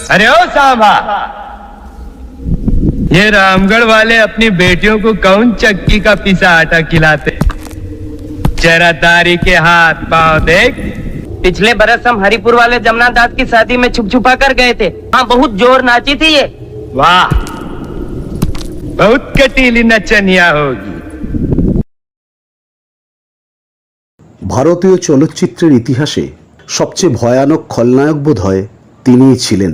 अरे ओ सांबा, ये रामगढ़ वाले अपनी बेटियों को कौन चक्की का पिसा आटा खिलाते? जरा तारी के हाथ पांव देख। पिछले बरस हम हरिपुर वाले जमुना दास की शादी में छुप छुपा कर गए थे। हाँ, बहुत जोर नाची थी ये। वाह, बहुत कटीली नचनिया होगी। ভারতীয় চলচ্চিত্রের ইতিহাসে সবচেয়ে ভয়ানক খলনায়ক বোধ হয় তিনিই ছিলেন।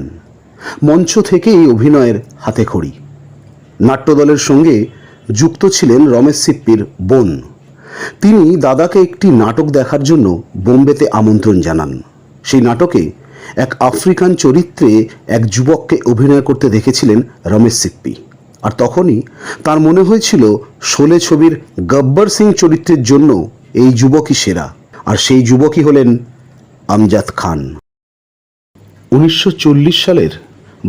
মঞ্চ থেকেই অভিনয়ের হাতেখড়ি। নাট্যদলের সঙ্গে যুক্ত ছিলেন রমেশ সিপ্পির বোন। তিনি দাদাকে একটি নাটক দেখার জন্য বোম্বেতে আমন্ত্রণ জানান। সেই নাটকে এক আফ্রিকান চরিত্রে এক যুবককে অভিনয় করতে দেখেছিলেন রমেশ সিপ্পি। আর তখনই তার মনে হয়েছিল শোলে ছবির গব্বর সিং চরিত্রের জন্য এই যুবকই সেরা। আর সেই যুবকই হলেন আমজাদ খান। 1940 সালের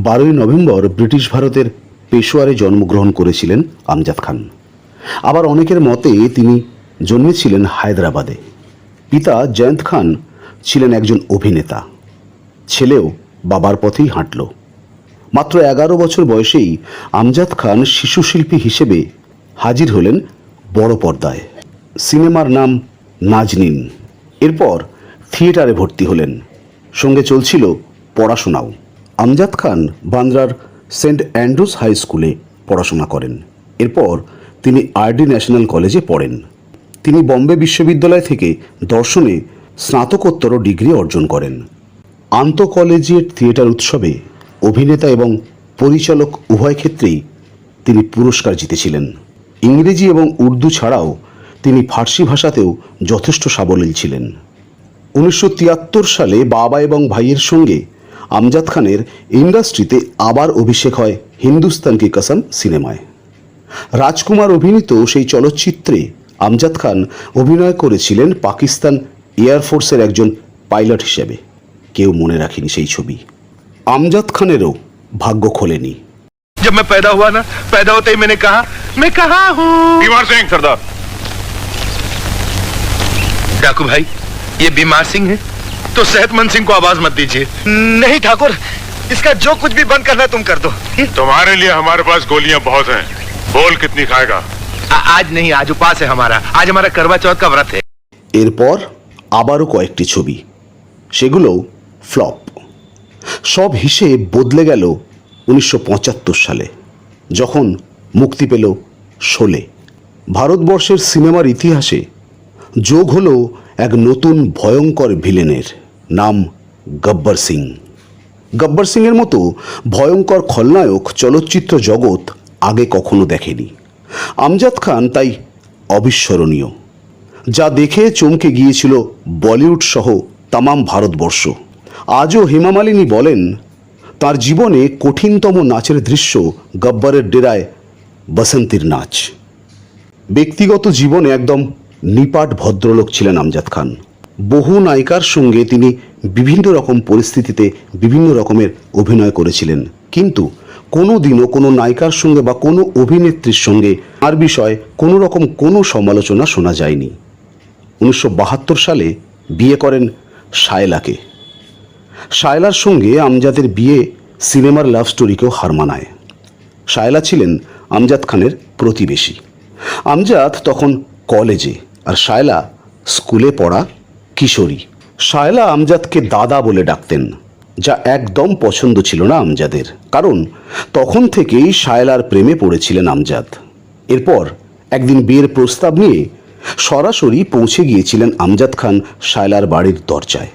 12ই নভেম্বর ব্রিটিশ ভারতের পেশোয়ারে জন্মগ্রহণ করেছিলেন আমজাদ খান। আবার অনেকের মতে তিনি জন্মেছিলেন হায়দ্রাবাদে। পিতা জয়ন্ত খান ছিলেন একজন অভিনেতা। ছেলেও বাবার পথেই হাঁটল। মাত্র 11 বছর বয়সেই আমজাদ খান শিশুশিল্পী হিসেবে হাজির হলেন বড় পর্দায়। সিনেমার নাম নাজনীন। এরপর থিয়েটারে ভর্তি হলেন। সঙ্গে চলছিল পড়াশোনাও। Amjad Khan বান্দ্রার Saint Andrews high স্কুলে পড়াশোনা করেন। এরপর তিনি আরডি ন্যাশনাল কলেজে পড়েন। তিনি বম্বে বিশ্ববিদ্যালয় থেকে দর্শনে স্নাতকোত্তর ডিগ্রি অর্জন করেন। আন্তঃ কলেজিয়েট থিয়েটার উৎসবে অভিনেতা এবং পরিচালক উভয় ক্ষেত্রেই তিনি পুরস্কার জিতেছিলেন। ইংরেজি এবং উর্দু ছাড়াও তিনি ফার্সি ভাষাতেও যথেষ্ট সাবলীল ছিলেন। 1973 সালে বাবা এবং ভাইয়ের সঙ্গে আমজাদ খানের ইন্ডাস্ট্রিতে আবার অভিষেক হয় হিন্দুস্তান কি কসম সিনেমায়। রাজকুমার অভিনীত সেই চলচ্চিত্রে আমজাদ খান অভিনয় করেছিলেন পাকিস্তান এয়ারফোর্সের একজন পাইলট হিসেবে। কেউ মনে রাখেনি সেই ছবি। আমজাদ খানেরও ভাগ্য খোলেনি। जब मैं पैदा हुआ ना, पैदा होते ही मैंने कहा मैं कहाँ हूँ। बीमार सिंह सरदार। डाकू भाई, ये बीमार सिंह है तो सेहतमंद सिंह को आवाज मत दीजिए। नहीं ठाकुर, इसका जो कुछ भी बंद करना है तुम कर दो। तुम्हारे लिए हमारे पास गोलियां बहुत हैं। बोल कितनी खाएगा? आज नहीं, आज उपास है हमारा। आज हमारा करवा चौथ का व्रत है। এরপর আবারও কয়েকটি ছবি, সেগুলো ফ্লপ। সব হিসেব বদলে গেল 1975 সালে, যখন মুক্তি পেল শোলে। ভারতবর্ষের সিনেমার ইতিহাসে যোগ হলো এক নতুন ভয়ঙ্কর ভিলেনের নাম গব্বর সিং। গব্বর সিংয়ের মতো ভয়ঙ্কর খলনায়ক চলচ্চিত্র জগৎ আগে কখনো দেখেনি। আমজাদ খান তাই অবিস্মরণীয়। যা দেখে চমকে গিয়েছিল বলিউড সহ তামাম ভারতবর্ষ। আজও হেমা মালিনী বলেন, তার জীবনে কঠিনতম নাচের দৃশ্য গব্বরের ডেরায় বসন্তীর নাচ। ব্যক্তিগত জীবনে একদম নিপাট ভদ্রলোক ছিলেন আমজাদ খান। বহু নায়িকার সঙ্গে তিনি বিভিন্ন রকম পরিস্থিতিতে বিভিন্ন রকমের অভিনয় করেছিলেন, কিন্তু কোনো দিনও কোনো নায়িকার সঙ্গে বা কোনো অভিনেত্রীর সঙ্গে তার বিষয়ে কোনো রকম কোনো সমালোচনা শোনা যায়নি। 1972 সালে বিয়ে করেন শায়লাকে। শায়লার সঙ্গে আমজাদের বিয়ে সিনেমার লাভ স্টোরিকেও হার মানায়। শায়লা ছিলেন আমজাদ খানের প্রতিবেশী। আমজাদ তখন কলেজে আর শায়লা স্কুলে পড়া কিশোরী। শায়লা আমজাদকে দাদা বলে ডাকতেন, যা একদম পছন্দ ছিল না আমজাদের, কারণ তখন থেকেই শায়লার প্রেমে পড়েছিলেন আমজাদ। এরপর একদিন বিয়ের প্রস্তাব নিয়ে সরাসরি পৌঁছে গিয়েছিলেন আমজাদ খান শায়লার বাড়ির দরজায়।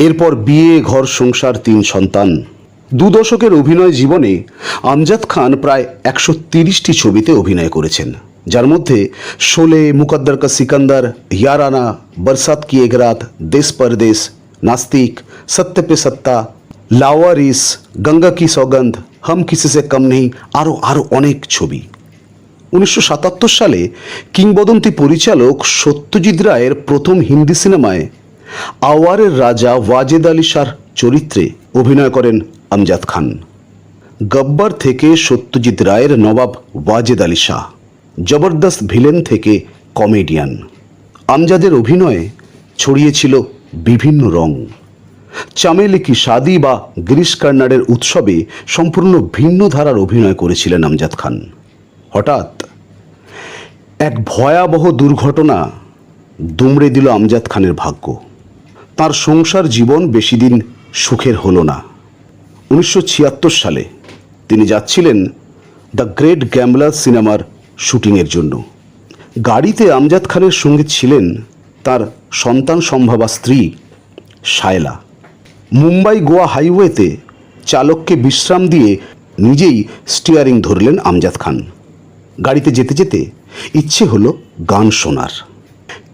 এরপর বিয়ে, ঘর সংসার, 3 সন্তান। 2 দশকের অভিনয় জীবনে আমজাদ খান প্রায় 130টি ছবিতে অভিনয় করেছেন, যার মধ্যে শোলে, মুকদ্দর কা সিকান্দার, ইয়ারানা, বরসাত কি এক রাত, দেশ পরদেশ, নাস্তিক, সত্য পে সত্তা, লাওয়ারিস, গঙ্গা কি সৌগন্ধ, হাম কিসি সে কম নেই, আরও অনেক ছবি। 1977 সালে কিংবদন্তি পরিচালক সত্যজিৎ রায়ের প্রথম হিন্দি সিনেমায় আওয়ারের রাজা ওয়াজেদ আলী শাহর চরিত্রে অভিনয় করেন আমজাদ খান। গব্বর থেকে সত্যজিৎ রায়ের নবাব ওয়াজেদ আলী শাহ, জবরদস্ত ভিলেন থেকে কমেডিয়ান। আমজাদের অভিনয়ে ছড়িয়েছিল বিভিন্ন রং। চামেলি কি শাদি বা গিরিশ কর্নাডের উৎসবে সম্পূর্ণ ভিন্ন ধারার অভিনয় করেছিলেন আমজাদ খান। হঠাৎ এক ভয়াবহ দুর্ঘটনা দুমড়ে দিল আমজাদ খানের ভাগ্য। তার সংসার জীবন বেশি দিন সুখের হলো না। 1976 সালে তিনি যাচ্ছিলেন দ্য গ্রেট গ্যাম্বলার সিনেমার শুটিংয়ের জন্য। গাড়িতে আমজাদ খানের সঙ্গে ছিলেন তার সন্তান সম্ভবা স্ত্রী শায়লা। মুম্বাই গোয়া হাইওয়েতে চালককে বিশ্রাম দিয়ে নিজেই স্টিয়ারিং ধরলেন আমজাদ খান। গাড়িতে যেতে যেতে ইচ্ছে হলো গান শোনার।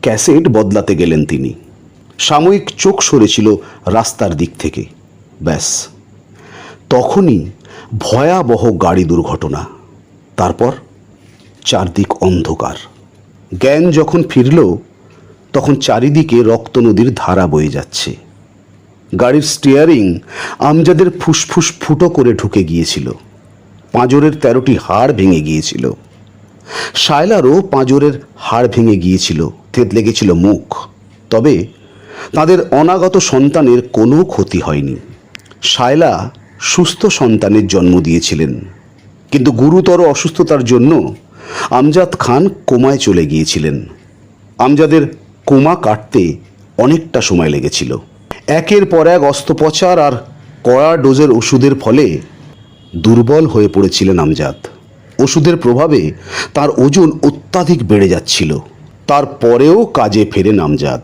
ক্যাসেট বদলাতে গেলেন তিনি। সাময়িক চোখ সরেছিল রাস্তার দিক থেকে। ব্যাস, তখনই ভয়াবহ গাড়ি দুর্ঘটনা। তারপর চারদিক অন্ধকার। জ্ঞান যখন ফিরল তখন চারিদিকে রক্ত নদীর ধারা বয়ে যাচ্ছে। গাড়ির স্টিয়ারিং আমজাদের ফুসফুস ফুটো করে ঢুকে গিয়েছিল। পাঁজরের 13টি হাড় ভেঙে গিয়েছিল। শায়লারও পাঁজরের হাড় ভেঙে গিয়েছিল, থেতলে গেছিল মুখ। তবে তাদের অনাগত সন্তানের কোনো ক্ষতি হয়নি। শায়লা সুস্থ সন্তানের জন্ম দিয়েছিলেন, কিন্তু গুরুতর অসুস্থতার জন্য আমজাদ খান কোমায় চলে গিয়েছিলেন। আমজাদের কোমা কাটতে অনেকটা সময় লেগেছিল। একের পর এক অস্ত্রোপচার আর কড়া ডোজের ওষুধের ফলে দুর্বল হয়ে পড়েছিলেন আমজাদ। ওষুধের প্রভাবে তার ওজন অত্যাধিক বেড়ে যাচ্ছিল। তারপরেও কাজে ফেরেন আমজাদ।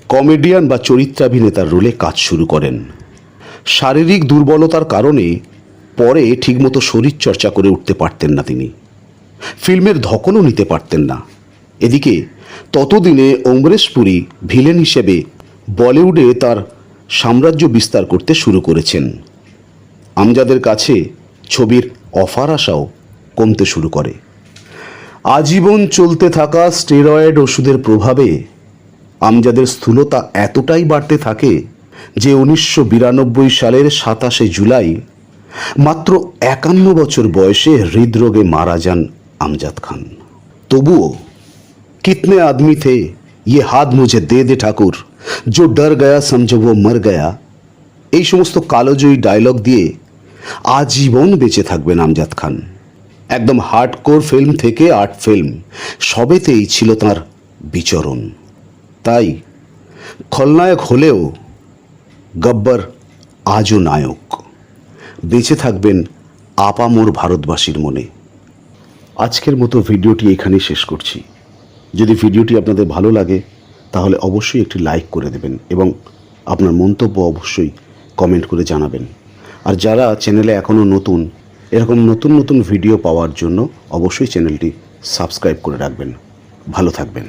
কমেডিয়ান বা চরিত্রাভিনেতার রোলে কাজ শুরু করেন। শারীরিক দুর্বলতার কারণে পরে ঠিকমতো শরীরচর্চা করে উঠতে পারতেন না তিনি। ফিল্মের ধকলও নিতে পারতেন না। এদিকে ততদিনে অমরেশ পুরী ভিলেন হিসেবে বলিউডে তার সাম্রাজ্য বিস্তার করতে শুরু করেছেন। আমজাদের কাছে ছবির অফার আসাও কমতে শুরু করে। আজীবন চলতে থাকা স্টেরয়েড ওষুধের প্রভাবে আমজাদের স্থূলতা এতটাই বাড়তে থাকে যে 1992 সালের 27শে জুলাই মাত্র 51 বছর বয়সে হৃদরোগে মারা যান আমজাদ খান। তবুও কিতনে আদমি থে ये हाथ मुझे दे दे ठाकुर जो डर गया समझो वो मर गया, এই সমস্ত কালোজয়ী ডায়লগ দিয়ে আজীবন বেঁচে থাকবেন আমজাদ খান। একদম হার্ডকোর ফিল্ম থেকে আর্ট ফিল্ম সবেতেই ছিল তার বিচরণ। তাই খলনায়ক হলেও গব্বর আজও নায়ক। বেঁচে থাকবেন আপামোর ভারতবাসীর মনে। আজকের মতো ভিডিওটি এখানেই শেষ করছি। যদি ভিডিওটি আপনাদের ভালো লাগে তাহলে অবশ্যই একটি লাইক করে দেবেন এবং আপনার মন্তব্য অবশ্যই কমেন্ট করে জানাবেন। আর যারা চ্যানেলে এখনও নতুন, এরকম নতুন নতুন ভিডিও পাওয়ার জন্য অবশ্যই চ্যানেলটি সাবস্ক্রাইব করে রাখবেন। ভালো থাকবেন।